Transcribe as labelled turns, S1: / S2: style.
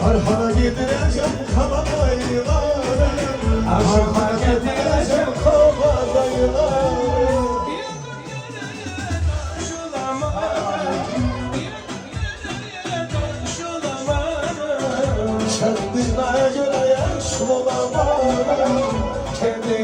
S1: Arhana getireceğim kabadayıları, Arhana getireceğim kabadayıları. Kendine göre yaşlı olamam, kendine